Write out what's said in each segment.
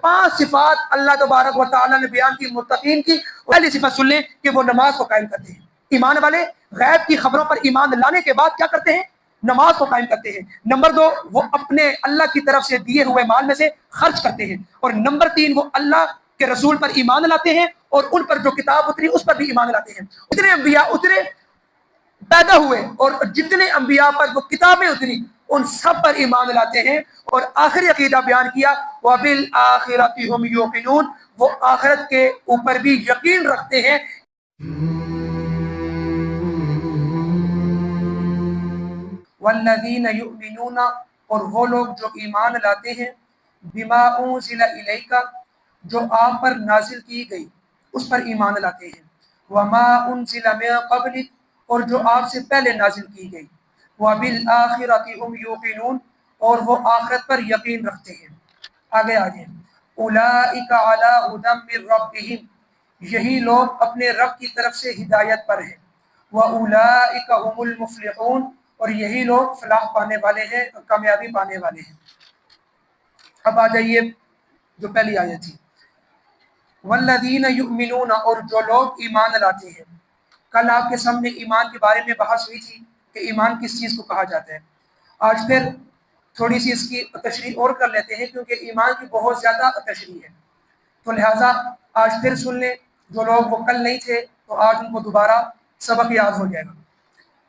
5 صفات اللہ تبارک و تعالیٰ نے بیان کی متقین کی. پہلی صفت سن لیں کہ وہ نماز کو قائم کرتے ہیں. ایمان والے غیب کی خبروں پر ایمان لانے کے بعد کیا کرتے ہیں؟ نماز کو قائم کرتے ہیں. نمبر 2، وہ اپنے اللہ کی طرف سے دیے ہوئے مال میں سے خرچ کرتے ہیں. اور نمبر 3، وہ اللہ کے رسول پر ایمان لاتے ہیں اور ان پر جو کتاب اتری اس پر بھی ایمان لاتے ہیں. اتنے انبیاء اترے پیدا ہوئے اور جتنے انبیاء پر وہ کتابیں اتری ان سب پر ایمان لاتے ہیں. اور آخری عقیدہ بیان کیا وَبِالْآخِرَةِ هُمْ يُوقِنُونَ، وہ آخرت کے اوپر بھی یقین رکھتے ہیں. وَالَّذِينَ يُؤْمِنُونَ، اور وہ لوگ جو ایمان لاتے ہیں بِمَا أُنزِلَ إِلَيْكَ، جو آپ پر نازل کی گئی اس پر ایمان لاتے ہیں. وَمَا أُنزِلَ مِن قَبْلِكَ، اور جو آپ سے پہلے نازل کی گئی. وَبِالْآخِرَةِ هُمْ يُوقِنُونَ، اور وہ آخرت پر یقین رکھتے ہیں. آگے أُولَئِكَ عَلَىٰ هُدًى مِّن رَّبِّهِمْ، یہی لوگ اپنے رب کی طرف سے ہدایت پر ہیں. وَأُولَئِكَ هُمُ الْمُفْلِحُونَ، اور یہی لوگ فلاح پانے والے ہیں، کامیابی پانے والے ہیں. اب آ جائیے جو پہلی آیت تھی، وَالَّذِينَ يُؤْمِنُونَ، اور جو لوگ ایمان لاتے ہیں. کل آپ کے سامنے ایمان کے بارے میں بحث ہوئی تھی کہ ایمان کس چیز کو کہا جاتا ہے. آج پھر تھوڑی سی اس کی تشریح اور کر لیتے ہیں کیونکہ ایمان کی بہت زیادہ تشریح ہے، تو لہٰذا آج پھر سن لیں. جو لوگ وہ کل نہیں تھے تو آج ان کو دوبارہ سبق یاد ہو جائے گا.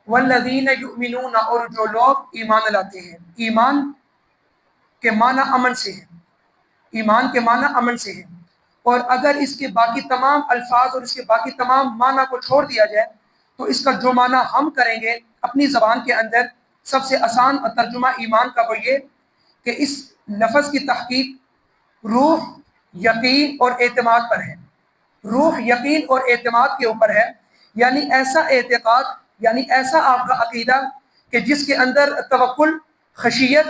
وَالَّذِينَ يُؤْمِنُونَ، اور جو لوگ ایمان لاتے ہیں. ایمان کے معنی امن سے ہے، ایمان کے معنی امن سے ہے. اور اگر اس کے باقی تمام الفاظ اور اس کے باقی تمام معنی کو چھوڑ دیا جائے تو اس کا جو معنی ہم کریں گے اپنی زبان کے اندر، سب سے آسان ترجمہ ایمان کا وہ یہ کہ اس لفظ کی تحقیق روح، یقین اور اعتماد پر ہے. روح، یقین اور اعتماد کے اوپر ہے. یعنی ایسا اعتقاد، یعنی ایسا آپ کا عقیدہ کہ جس کے اندر توکل، خشیت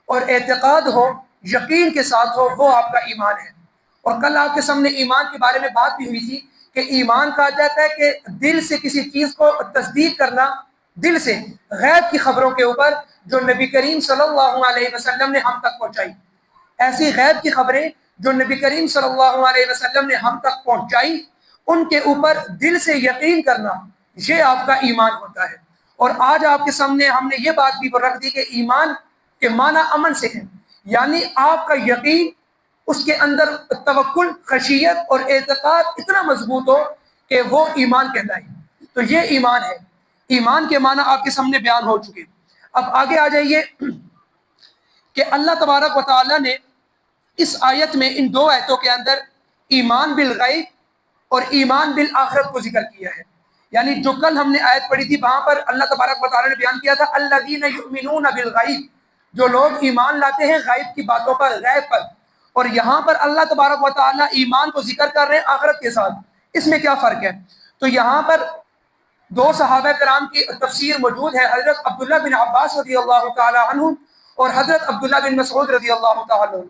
اور اعتقاد ہو، یقین کے ساتھ ہو، وہ آپ کا ایمان ہے. اور کل آپ کے سامنے ایمان کے بارے میں بات بھی ہوئی تھی کہ ایمان کہا جاتا ہے کہ دل سے کسی چیز کو تصدیق کرنا، دل سے غیب کی خبروں کے اوپر جو نبی کریم صلی اللہ علیہ وسلم نے ہم تک پہنچائی. ایسی غیب کی خبریں جو نبی کریم صلی اللہ علیہ وسلم نے ہم تک پہنچائی، ان کے اوپر دل سے یقین کرنا، یہ آپ کا ایمان ہوتا ہے. اور آج آپ کے سامنے ہم نے یہ بات بھی رکھ دی کہ ایمان کے معنی امن سے ہے، یعنی آپ کا یقین، اس کے اندر توکل، خشیت اور اعتقاد اتنا مضبوط ہو کہ وہ ایمان کہلائے. تو یہ ایمان ہے. ایمان کے معنی آپ کے سامنے بیان ہو چکے. اب آگے آ جائیے کہ اللہ تبارک و تعالیٰ نے اس آیت میں، ان 2 آیتوں کے اندر ایمان بالغیب اور ایمان بالآخرت کو ذکر کیا ہے. یعنی جو کل ہم نے آیت پڑھی تھی وہاں پر اللہ تبارک و تعالیٰ نے بیان کیا تھا الذین یؤمنون بالغیب، جو لوگ ایمان لاتے ہیں غیب کی باتوں پر، غیب پر. اور یہاں پر اللہ تبارک و تعالیٰ ایمان کو ذکر کر رہے ہیں آخرت کے ساتھ. اس میں کیا فرق ہے؟ تو یہاں پر 2 صحابہ کرام کی تفسیر موجود ہے، حضرت عبداللہ بن عباس رضی اللہ تعالی عنہ اور حضرت عبداللہ بن مسعود رضی اللہ تعالی عنہ.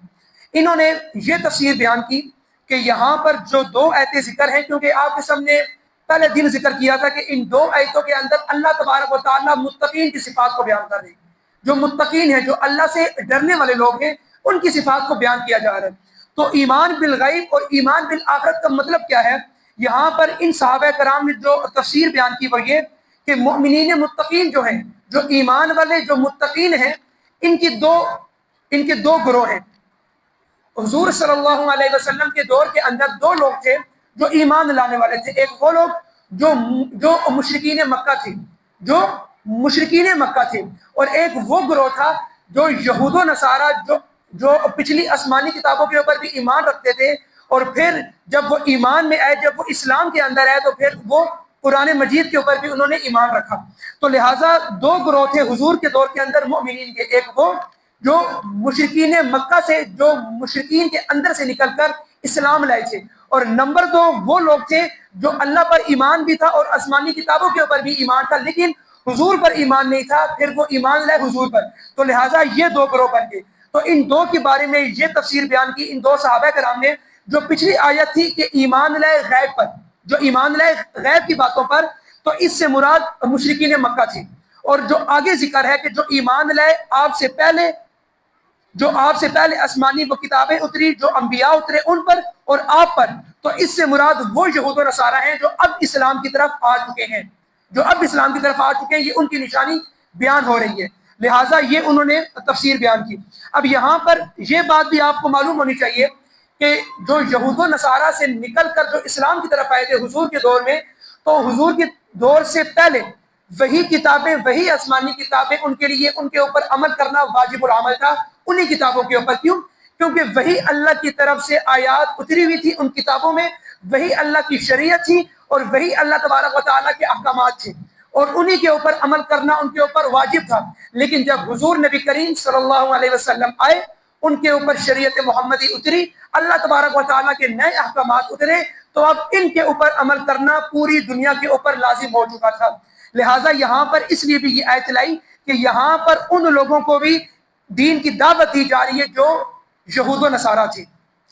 انہوں نے یہ تفسیر بیان کی کہ یہاں پر جو 2 آیتیں ذکر ہیں، کیونکہ آپ کے سامنے پہلے دن ذکر کیا تھا کہ ان 2 آیتوں کے اندر اللہ تبارک و تعالیٰ متقین کی صفات کو بیان کر رہے ہیں. جو متقین ہیں، جو اللہ سے ڈرنے والے لوگ ہیں، ان کی صفات کو بیان کیا جا رہا ہے. تو ایمان بالغیب اور ایمان بالآخرت کا مطلب کیا ہے؟ یہاں پر ان صحابہ کرام نے جو تفسیر بیان کی وہ یہ کہ مؤمنین متقین جو ہیں، جو ایمان والے، جو متقین ہیں، ان کے دو گروہ ہیں. حضور صلی اللہ علیہ وسلم کے دور کے اندر 2 لوگ تھے جو ایمان لانے والے تھے. ایک وہ لوگ جو مشرکین مکہ تھے، اور ایک وہ گروہ تھا جو یہود و نصارہ، جو پچھلی آسمانی کتابوں کے اوپر بھی ایمان رکھتے تھے. اور پھر جب وہ ایمان میں آئے، جب وہ اسلام کے اندر آئے تو پھر وہ قرآن مجید کے اوپر بھی انہوں نے ایمان رکھا. تو لہٰذا 2 گروہ تھے حضور کے دور کے اندر مؤمنین کے. ایک وہ جو مشرکین مکہ سے، جو مشرکین کے اندر سے نکل کر اسلام لائے تھے، اور نمبر 2 وہ لوگ تھے جو اللہ پر ایمان بھی تھا اور آسمانی کتابوں کے اوپر بھی ایمان تھا، لیکن حضور پر ایمان نہیں تھا، پھر وہ ایمان لائے حضور پر. تو لہٰذا یہ 2 گروہ بن گئے. تو ان 2 کے بارے میں یہ تفسیر بیان کی ان 2 صحابہ کرام نے. جو پچھلی آیت تھی کہ ایمان لائے غیب پر، جو ایمان لائے غیب کی باتوں پر، تو اس سے مراد مشرکین مکہ تھی. اور جو آگے ذکر ہے کہ جو ایمان لائے آپ سے پہلے جو آپ سے پہلے آسمانی وہ کتابیں اتری جو انبیاء اترے ان پر اور آپ پر، تو اس سے مراد وہ یہود و نصارہ ہیں جو اب اسلام کی طرف آ چکے ہیں، جو اب اسلام کی طرف آ چکے ہیں، یہ ان کی نشانی بیان ہو رہی ہے، لہٰذا یہ انہوں نے تفسیر بیان کی۔ اب یہاں پر یہ بات بھی آپ کو معلوم ہونی چاہیے کہ جو یہود و نصارہ سے نکل کر جو اسلام کی طرف آئے تھے حضور کے دور میں، تو حضور کے دور سے پہلے وہی کتابیں، وہی آسمانی کتابیں ان کے لیے، ان کے اوپر عمل کرنا واجب العمل تھا انہی کتابوں کے اوپر۔ کیوں؟ کیونکہ وہی اللہ کی طرف سے آیات اتری ہوئی تھی ان کتابوں میں، وہی اللہ کی شریعت تھی اور وہی اللہ تبارک و تعالیٰ کے احکامات تھے، اور انہی کے اوپر عمل کرنا ان کے اوپر واجب تھا۔ لیکن جب حضور نبی کریم صلی اللہ علیہ وسلم آئے، ان کے اوپر شریعت محمدی اتری، اللہ تبارک و تعالیٰ کے نئے احکامات اترے، تو اب ان کے اوپر عمل کرنا پوری دنیا کے اوپر لازم ہو چکا تھا۔ لہٰذا یہاں پر اس لیے بھی یہ آیت لائی کہ یہاں پر ان لوگوں کو بھی دین کی دعوت دی جا رہی ہے جو یہود و نصارہ تھے۔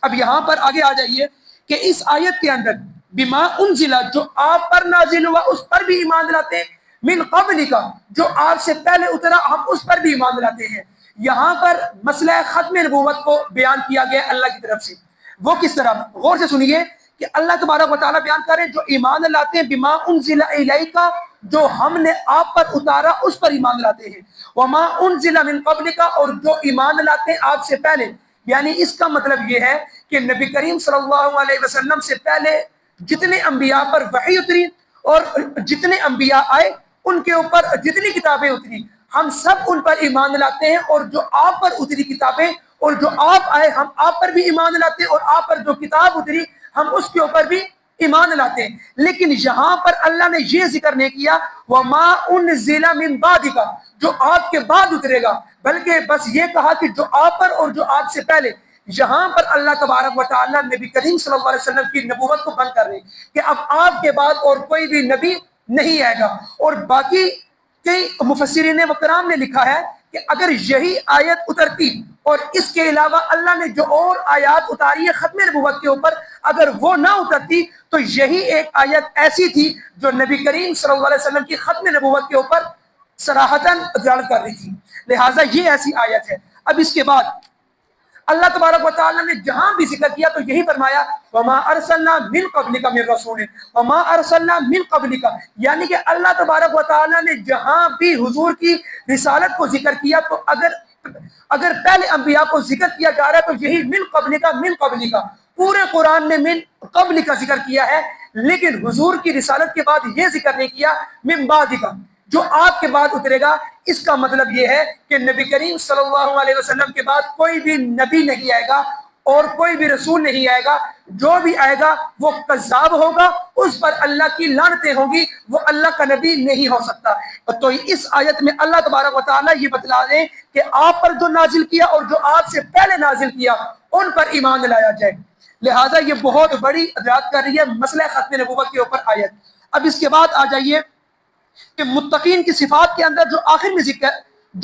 اب یہاں پر آگے آ جائیے کہ اس آیت کے اندر بما انزل، جو آپ پر نازل ہوا اس پر بھی ایمان لاتے ہیں، من قبل کا، جو آپ سے پہلے اترا ہم اس پر بھی ایمان لاتے ہیں۔ یہاں پر مسئلہ ختم نبوت کو بیان کیا گیا اللہ کی طرف سے۔ وہ کس طرح؟ غور سے سنیے کہ اللہ تبارک و تعالیٰ بیان کر رہے ہیں جو ایمان لاتے ہیں بما انزل الیک، جو ہم نے آپ پر اتارا اس پر ایمان لاتے ہیں، وما انزل من قبلک، اور جو ایمان لاتے ہیں آپ سے پہلے۔ یعنی اس کا مطلب یہ ہے کہ نبی کریم صلی اللہ علیہ وسلم سے پہلے جتنے انبیاء پر وحی اتری اور جتنے انبیاء آئے ان کے اوپر جتنی کتابیں اتری، ہم سب ان پر ایمان لاتے ہیں، اور جو آپ پر اتری کتابیں اور جو آپ آئے ہم آپ پر بھی ایمان لاتے ہیں، اور آپ پر جو کتاب اتری ہم اس کے اوپر بھی ایمان لاتے ہیں۔ لیکن یہاں پر اللہ نے یہ ذکر نہیں کیا وَمَا أُنزِلَ مِن بَعْدِكَ، جو آپ کے بعد اترے گا، بلکہ بس یہ کہا کہ جو آپ پر اور جو آپ سے پہلے۔ یہاں پر اللہ تبارک و تعالیٰ نبی کریم صلی اللہ علیہ وسلم کی نبوت کو بند کر رہے ہیں کہ اب آپ کے بعد اور کوئی بھی نبی نہیں آئے گا۔ اور باقی کئی مفسرین و کرام نے لکھا ہے کہ اگر یہی آیت اترتی اور اس کے علاوہ اللہ نے جو اور آیات اتاری ہے ختم نبوت کے اوپر، اگر وہ نہ اترتی تو یہی ایک آیت ایسی تھی جو نبی کریم صلی اللہ علیہ وسلم کی ختم نبوت کے اوپر صراحتاً دلالت کر رہی تھی، لہٰذا یہ ایسی آیت ہے۔ اب اس کے بعد اللہ تبارک و تعالیٰ نے جہاں بھی ذکر کیا تو یہی فرمایا وَمَا أَرْسَلْنَا مِن قَبْلِكَ مِن رَسُولٍ وَمَا أَرْسَلْنَا مِن قَبْلِكَ، یعنی کہ اللہ تبارک و تعالیٰ نے جہاں بھی حضور کی رسالت کو ذکر کیا تو اگر پہلے انبیاء کو ذکر کیا جا رہا ہے تو یہی من قبلک، پورے قرآن میں من قبل کا ذکر کیا ہے، لیکن حضور کی رسالت کے بعد یہ ذکر نہیں کیا من بعدک، جو آپ کے بعد اترے گا۔ اس کا مطلب یہ ہے کہ نبی کریم صلی اللہ علیہ وسلم کے بعد کوئی بھی نبی نہیں آئے گا اور کوئی بھی رسول نہیں آئے گا، جو بھی آئے گا وہ کذاب ہوگا، اس پر اللہ کی لعنتیں ہوں گی، وہ اللہ کا نبی نہیں ہو سکتا۔ تو اس آیت میں اللہ تبارک و تعالیٰ یہ بتلا دیں کہ آپ پر جو نازل کیا اور جو آپ سے پہلے نازل کیا ان پر ایمان لایا جائے، لہٰذا یہ بہت بڑی رعایت کر رہی ہے مسئلہ ختم نبوت کے اوپر آیت۔ اب اس کے بعد آ جائیے کہ متقین کی صفات کے اندر جو آخر میں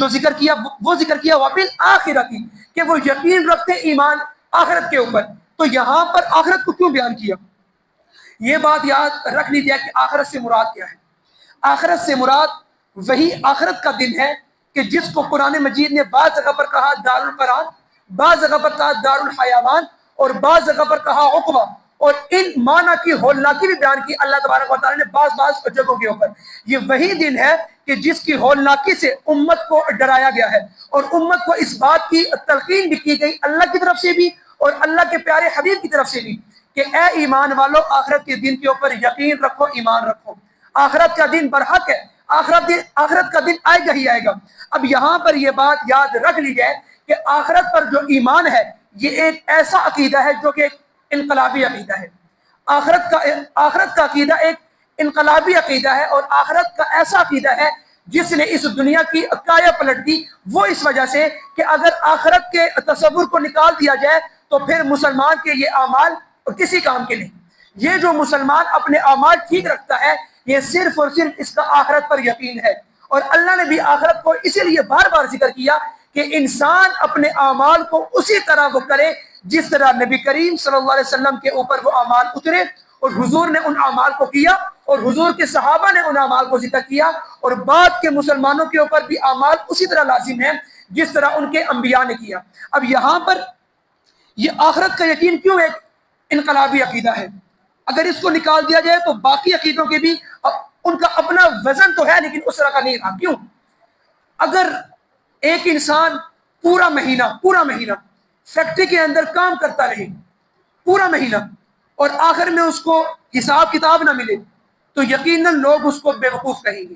ذکر کیا وہ ذکر کیا وَبِالْآخِرَةِ، کہ وہ یقین رکھتے ایمان آخرت کے اوپر۔ تو یہاں پر آخرت کو کیوں بیان کیا؟ یہ بات یاد رکھ لیجیے کہ آخرت سے مراد کیا ہے۔ آخرت سے مراد وہی آخرت کا دن ہے کہ جس کو قرآن مجید نے بعض جگہ پر کہا دار القرار، بعض جگہ پر کہا دار الحیوان اور بعض جگہ پر کہا عقبہ، اور ان معنی کی ہولناکی بھی بیان کی اللہ تبارک و تعالیٰ نے بعض جگہوں کے اوپر۔ یہ وہی دن ہے کہ جس کی ہولناکی سے امت کو ڈرایا گیا ہے، اور امت کو اس بات کی تلقین بھی کی گئی اللہ کی طرف سے بھی اور اللہ کے پیارے حبیب کی طرف سے بھی کہ اے ایمان والو آخرت کے دن کے اوپر یقین رکھو، ایمان رکھو، آخرت کا دن برحق ہے، آخرت کا دن آئے گا ہی آئے گا۔ اب یہاں پر یہ بات یاد رکھ لی جائے کہ آخرت پر جو ایمان ہے یہ ایک ایسا عقیدہ ہے جو کہ ایک انقلابی عقیدہ ہے۔ آخرت کا عقیدہ ایک انقلابی عقیدہ ہے، اور آخرت کا ایسا عقیدہ ہے جس نے اس دنیا کی کایا پلٹ دی، وہ اس وجہ سے کہ اگر آخرت کے تصور کو نکال دیا جائے تو پھر مسلمان کے یہ اعمال کسی کام کے نہیں۔ یہ جو مسلمان اپنے اعمال ٹھیک رکھتا ہے یہ صرف اور صرف اس کا آخرت پر یقین ہے، اور اللہ نے بھی آخرت کو اسی لیے بار بار ذکر کیا کہ انسان اپنے اعمال کو اسی طرح وہ کرے جس طرح نبی کریم صلی اللہ علیہ وسلم کے اوپر وہ اعمال اترے، اور حضور نے ان اعمال کو کیا، اور حضور کے صحابہ نے ان اعمال کو ذکر کیا، اور بعد کے مسلمانوں کے اوپر بھی اعمال اسی طرح لازم ہیں جس طرح ان کے انبیاء نے کیا۔ اب یہاں پر یہ آخرت کا یقین کیوں ایک انقلابی عقیدہ ہے؟ اگر اس کو نکال دیا جائے تو باقی عقیدوں کے بھی ان کا اپنا وزن تو ہے لیکن اس طرح کا نہیں رہا۔ کیوں؟ اگر ایک انسان پورا مہینہ فیکٹری کے اندر کام کرتا رہے پورا مہینہ اور آخر میں اس کو حساب کتاب نہ ملے تو یقیناً لوگ اس کو بے وقوف کہیں گے،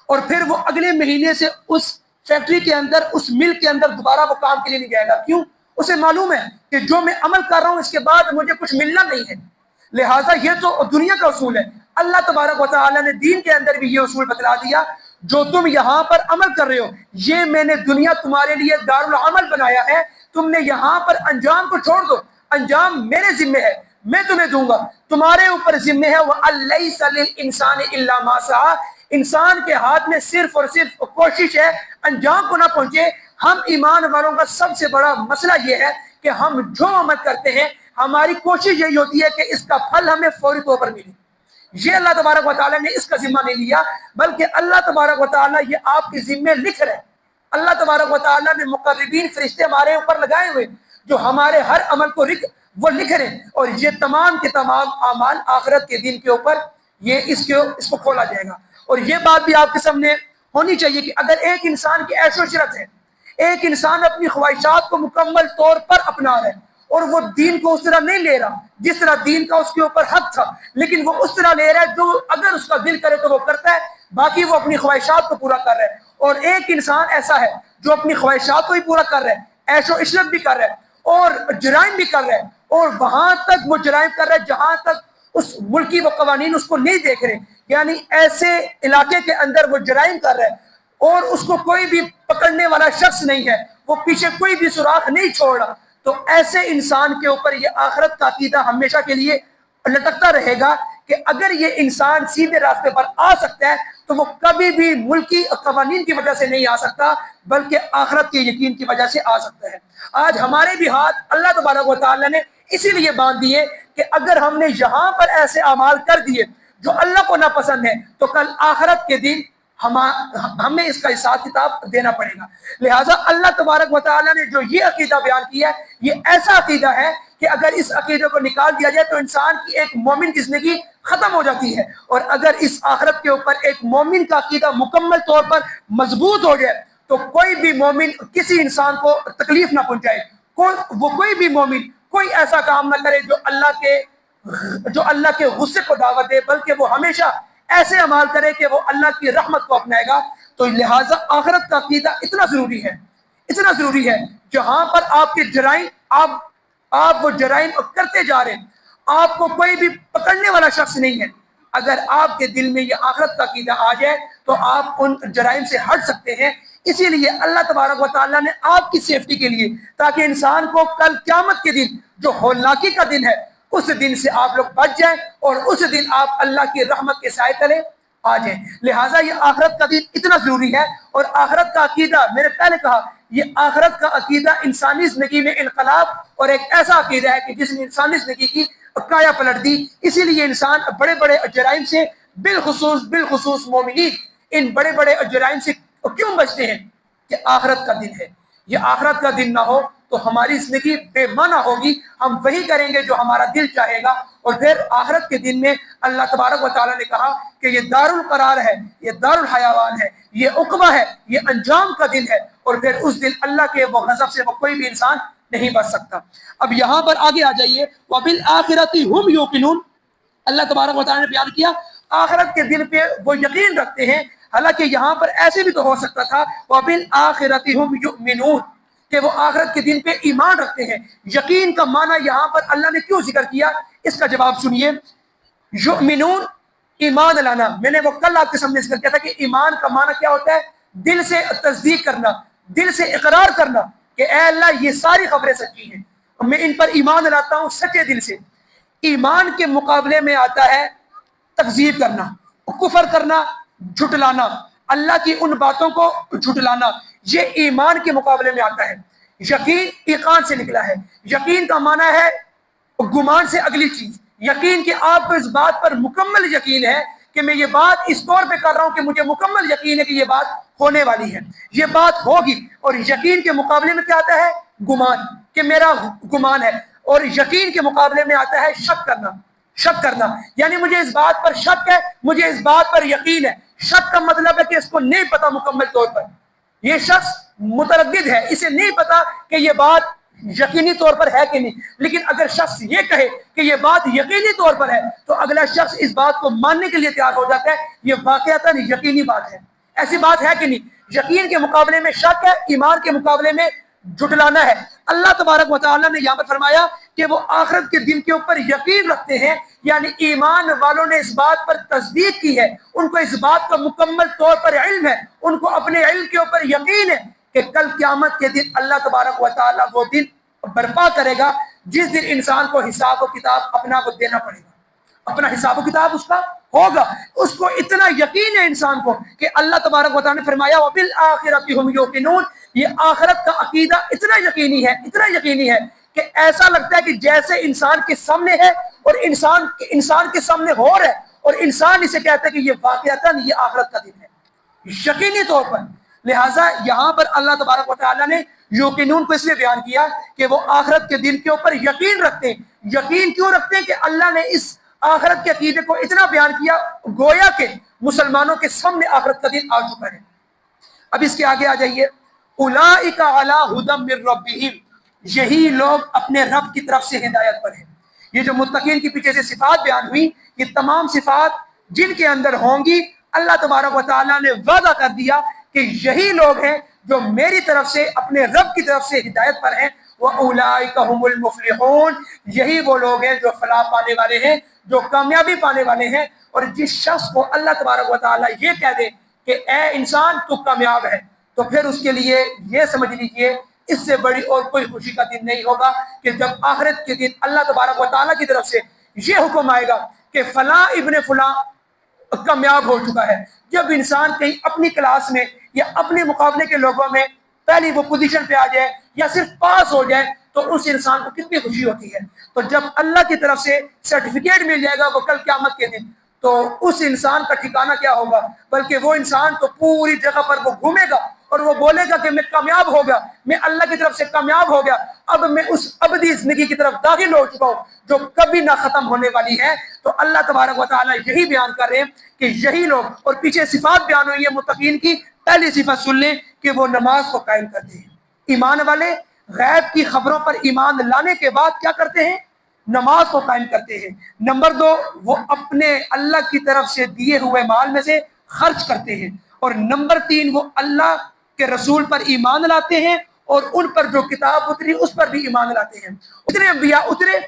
اور پھر وہ اگلے مہینے سے اس فیکٹری کے اندر اس مل کے اندر دوبارہ وہ کام کے لیے نہیں جائے گا۔ کیوں؟ اسے معلوم ہے کہ جو میں عمل کر رہا ہوں اس کے بعد مجھے کچھ ملنا نہیں ہے۔ لہٰذا یہ تو دنیا کا اصول ہے۔ اللہ تبارک و تعالیٰ نے دین کے اندر بھی یہ اصول بتلا دیا، جو تم یہاں پر عمل کر رہے ہو یہ میں نے دنیا تمہارے لیے دارالعمل بنایا ہے، تم نے یہاں پر انجام کو چھوڑ دو، انجام میرے ذمہ ہے، میں تمہیں دوں گا، تمہارے اوپر ذمہ ہے۔ وَأَلَّيْسَ لِلْإِنسَانِ إِلَّا مَا سَعَىٰ، انسان کے ہاتھ میں صرف اور صرف کوشش ہے، انجام کو نہ پہنچے۔ ہم ایمان والوں کا سب سے بڑا مسئلہ یہ ہے کہ ہم جو عمل کرتے ہیں ہماری کوشش یہی ہوتی ہے کہ اس کا پھل ہمیں فوری طور پر ملے۔ یہ اللہ تبارک و تعالیٰ نے اس کا ذمہ نہیں لیا، بلکہ اللہ تبارک و تعالیٰ یہ آپ کے ذمے لکھ رہے ہیں۔ اللہ تبارک و تعالیٰ نے مقربین فرشتے ہمارے اوپر لگائے ہوئے جو ہمارے ہر عمل کو وہ لکھ رہے ہیں، اور یہ تمام کے تمام اعمال آخرت کے دن کے اوپر یہ اس کو کھولا جائے گا۔ اور یہ بات بھی آپ کے سامنے ہونی چاہیے کہ اگر ایک انسان کی عیش و عشرت ہے، ایک انسان اپنی خواہشات کو مکمل طور پر اپنا رہا ہے اور وہ دین کو اس طرح نہیں لے رہا جس طرح دین کا اس کے اوپر حق تھا، لیکن وہ اس طرح لے رہا ہے جو اگر اس کا دل کرے تو وہ کرتا ہے، باقی وہ اپنی خواہشات کو پورا کر رہا ہے۔ اور ایک انسان ایسا ہے جو اپنی خواہشات کو بھی پورا کر رہا ہے، عیش و عشرت بھی کر رہا ہے اور جرائم بھی کر رہا ہے، اور وہاں تک وہ جرائم کر رہا ہے جہاں تک اس ملکی وہ قوانین اس کو نہیں دیکھ رہے، یعنی ایسے علاقے کے اندر وہ جرائم کر رہا ہے اور اس کو کوئی بھی پکڑنے والا شخص نہیں ہے، وہ پیچھے کوئی بھی سوراخ نہیں چھوڑ رہا، تو ایسے انسان کے اوپر یہ آخرت کا عقیدہ ہمیشہ کے لیے لٹکتا رہے گا کہ اگر یہ انسان سیدھے راستے پر آ سکتا ہے تو وہ کبھی بھی ملکی قوانین کی وجہ سے نہیں آ سکتا بلکہ آخرت کے یقین کی وجہ سے آ سکتا ہے۔ آج ہمارے بھی ہاتھ اللہ تبارک و تعالیٰ نے اسی لیے باندھ دیے کہ اگر ہم نے یہاں پر ایسے اعمال کر دیے جو اللہ کو ناپسند ہے تو کل آخرت کے دن ہمیں اس کا حساب کتاب دینا پڑے گا۔ لہٰذا اللہ تبارک و تعالیٰ نے جو یہ عقیدہ بیان کیا ہے یہ ایسا عقیدہ ہے کہ اگر اس عقیدے کو نکال دیا جائے تو انسان کی ایک مومن کی زندگی ختم ہو جاتی ہے، اور اگر اس آخرت کے اوپر ایک مومن کا عقیدہ مکمل طور پر مضبوط ہو جائے تو کوئی بھی مومن کسی انسان کو تکلیف نہ پہنچائے، کوئی بھی مومن کوئی ایسا کام نہ کرے جو اللہ کے غصے کو دعوت دے، بلکہ وہ ہمیشہ ایسے عمال کرے کہ وہ اللہ کی رحمت کو اپنائے گا۔ تو لہٰذا آخرت کا عقیدہ اتنا ضروری ہے جہاں پر آپ کے جرائم آپ وہ جرائم کرتے جا رہے ہیں، آپ کو کوئی بھی پکڑنے والا شخص نہیں ہے، اگر آپ کے دل میں یہ آخرت کا عقیدہ آ جائے تو آپ ان جرائم سے ہٹ سکتے ہیں۔ اسی لیے اللہ تبارک و تعالیٰ نے آپ کی سیفٹی کے لیے تاکہ انسان کو کل قیامت کے دن جو ہولناکی کا دن ہے اس دن سے آپ لوگ بچ جائیں اور اس دن آپ اللہ کی رحمت کے سائے تلے آ جائیں۔ لہٰذا یہ آخرت کا دن اتنا ضروری ہے، اور آخرت کا عقیدہ میں نے پہلے کہا یہ آخرت کا عقیدہ انسانی زندگی میں انقلاب اور ایک ایسا عقیدہ ہے کہ جس نے انسانی زندگی کی کایا پلٹ دی۔ اسی لیے انسان بڑے بڑے جرائم سے بالخصوص مومنین ان بڑے بڑے جرائم سے کیوں بچتے ہیں کہ آخرت کا دن ہے۔ یہ آخرت کا دن نہ ہو تو ہماری زندگی بے معنی ہوگی، ہم وہی کریں گے جو ہمارا دل چاہے گا، اور پھر آخرت کے دن میں اللہ تبارک و تعالیٰ نے کہا کہ یہ دارالقرار ہے، یہ دارالحیوان ہے، یہ عقبہ ہے، یہ انجام کا دن ہے، اور پھر اس دن اللہ کے وہ غضب سے وہ کوئی بھی انسان نہیں بچ سکتا۔ اب یہاں پر آگے آ جائیے، وَبِالْآخِرَةِ هُمْ يُوقِنُونَ، اللہ تبارک و تعالیٰ نے بیان کیا آخرت کے دن پہ وہ یقین رکھتے ہیں، حالانکہ یہاں پر ایسے بھی تو ہو سکتا تھا وَبِالْآخِرَةِ هُمْ يُؤْمِنُونَ کہ وہ آخرت کے دن پہ ایمان رکھتے ہیں۔ یقین کا معنی یہاں پر اللہ نے کیوں ذکر کیا، اس کا جواب سنیے۔ یؤمنون ایمان لانا، میں نے وہ کل آپ کے سامنے ذکر کیا تھا کہ ایمان کا معنی کیا ہوتا ہے، دل سے تصدیق کرنا، دل سے اقرار کرنا کہ اے اللہ یہ ساری خبریں سچی ہیں، میں ان پر ایمان لاتا ہوں سچے دل سے۔ ایمان کے مقابلے میں آتا ہے تکذیب کرنا، کفر کرنا، جھٹلانا، اللہ کی ان باتوں کو جھٹلانا، یہ ایمان کے مقابلے میں آتا ہے۔ یقین ایقان سے نکلا ہے، یقین کا معنی ہے گمان سے اگلی چیز، یقین کہ آپ کو اس بات پر مکمل یقین ہے کہ میں یہ بات اس طور پہ کر رہا ہوں کہ مجھے مکمل یقین ہے کہ یہ بات ہونے والی ہے، یہ بات ہوگی۔ اور یقین کے مقابلے میں کیا آتا ہے؟ گمان، کہ میرا گمان ہے۔ اور یقین کے مقابلے میں آتا ہے شک کرنا، شک کرنا، یعنی مجھے اس بات پر شک ہے، مجھے اس بات پر یقین ہے۔ شک کا مطلب ہے کہ اس کو نہیں پتا مکمل طور پر، یہ شخص متردد ہے، اسے نہیں پتا کہ یہ بات یقینی طور پر ہے کہ نہیں، لیکن اگر شخص یہ کہے کہ یہ بات یقینی طور پر ہے تو اگلا شخص اس بات کو ماننے کے لیے تیار ہو جاتا ہے، یہ واقعتاً یقینی بات ہے۔ ایسی بات ہے کہ نہیں؟ یقین کے مقابلے میں شک ہے، ایمان کے مقابلے میں جھٹلانا ہے۔ اللہ تبارک و تعالیٰ نے یہاں پر فرمایا کہ وہ آخرت کے دن کے اوپر یقین رکھتے ہیں، یعنی ایمان والوں نے اس بات پر تصدیق کی ہے، ان کو اس بات کا مکمل طور پر علم ہے، ان کو اپنے علم کے اوپر یقین ہے کہ کل قیامت کے دن اللہ تبارک و تعالیٰ وہ دن برپا کرے گا جس دن انسان کو حساب و کتاب اپنا کو دینا پڑے گا، اپنا حساب و کتاب اس کا ہوگا۔ اس کو اتنا یقین ہے انسان کو کہ اللہ تبارک و تعالیٰ نے فرمایا وَبِالْآخِرَةِ هُمْ يُوقِنُونَ، یہ آخرت کا عقیدہ اتنا یقینی ہے، اتنا یقینی ہے کہ ایسا لگتا ہے کہ جیسے انسان کے سامنے ہے اور انسان کے سامنے ہو رہا ہے، اور انسان اسے کہتا ہے کہ یہ واقعتاً یہ آخرت کا دن ہے، یقینی طور پر۔ لہٰذا یہاں پر اللہ تبارک و تعالیٰ نے یوقنون کو اس لیے بیان کیا کہ وہ آخرت کے دن کے اوپر یقین رکھتے ہیں۔ یقین کیوں رکھتے ہیں؟ کہ اللہ نے اس آخرت کے عقیدے کو اتنا بیان کیا گویا کہ مسلمانوں کے سامنے آخرت کا دن آ چکا ہے۔ اب اس کے آگے آ جائیے، اولئک علی ھدی من ربہم، یہی لوگ اپنے رب کی طرف سے ہدایت پر ہیں۔ یہ جو متقین کی پیچھے سے صفات بیان ہوئی، یہ تمام صفات جن کے اندر ہوں گی، اللہ تبارک و تعالیٰ نے وعدہ کر دیا کہ یہی لوگ ہیں جو میری طرف سے اپنے رب کی طرف سے ہدایت پر ہیں۔ وَأُولَٰئِكَ هُمُ الْمُفْلِحُونَ، یہی وہ لوگ ہیں جو فلاح پانے والے ہیں، جو کامیابی پانے والے ہیں۔ اور جس شخص کو اللہ تبارک و تعالیٰ یہ کہہ دے کہ اے انسان تو کامیاب ہے، تو پھر اس کے لیے یہ سمجھ لیجئے اس سے بڑی اور کوئی خوشی کا دن نہیں ہوگا کہ جب آخرت کے دن اللہ تبارک و تعالیٰ کی طرف سے یہ حکم آئے گا کہ فلاں ابن فلاں کامیاب ہو چکا ہے۔ جب انسان کہیں اپنی کلاس میں یا اپنے مقابلے کے لوگوں میں پہلی وہ پوزیشن پہ آ جائے یا صرف پاس ہو جائے تو اس انسان کو کتنی خوشی ہوتی ہے۔ تو جب اللہ کی طرف سے سرٹیفکیٹ مل جائے گا وہ کل قیامت کے دن، تو اس انسان کا ٹھکانہ کیا ہوگا؟ بلکہ وہ انسان تو پوری جگہ پر وہ گھومے گا اور وہ بولے گا کہ میں کامیاب ہو گیا، میں اللہ کی طرف سے کامیاب ہو گیا، اب میں اس ابدی زندگی کی طرف داخل ہو چکا ہوں جو کبھی نہ ختم ہونے والی ہے۔ تو اللہ تبارک و تعالیٰ یہی بیان کر رہے ہیں کہ یہی لوگ، اور پیچھے صفات بیان ہوئی ہے متقین کی، پہلی صفت سن لیں کہ وہ نماز کو قائم کرتے ہیں۔ ایمان والے غیب کی خبروں پر ایمان لانے کے بعد کیا کرتے ہیں؟ نماز کو قائم کرتے ہیں۔ نمبر 2، وہ اپنے اللہ کی طرف سے دیے ہوئے مال میں سے خرچ کرتے ہیں۔ اور نمبر 3، وہ اللہ کے رسول پر ایمان لاتے ہیں اور ان پر جو کتاب اتری اس پر بھی ایمان لاتے ہیں۔ اتنے انبیاء اترے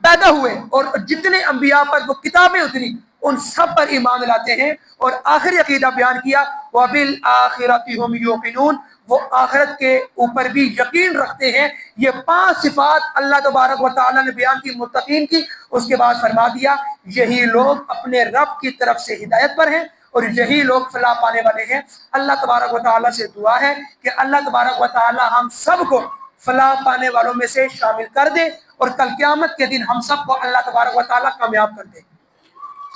پیدا ہوئے اور جتنے انبیاء پر وہ کتابیں اتری ان سب پر ایمان لاتے ہیں۔ اور آخری عقیدہ بیان کیا وَبِالْآخِرَةِ هُمْ يُوقِنُونَ، وہ آخرت کے اوپر بھی یقین رکھتے ہیں۔ یہ 5 صفات اللہ تبارک و تعالیٰ نے بیان کی متقین کی، اس کے بعد فرما دیا یہی لوگ اپنے رب کی طرف سے ہدایت پر ہیں اور یہی لوگ فلاح پانے والے ہیں۔ اللہ تبارک و تعالیٰ سے دعا ہے کہ اللہ تبارک و تعالیٰ ہم سب کو فلاح پانے والوں میں سے شامل کر دے اور کل قیامت کے دن ہم سب کو اللہ تبارک و تعالیٰ کامیاب کر دے۔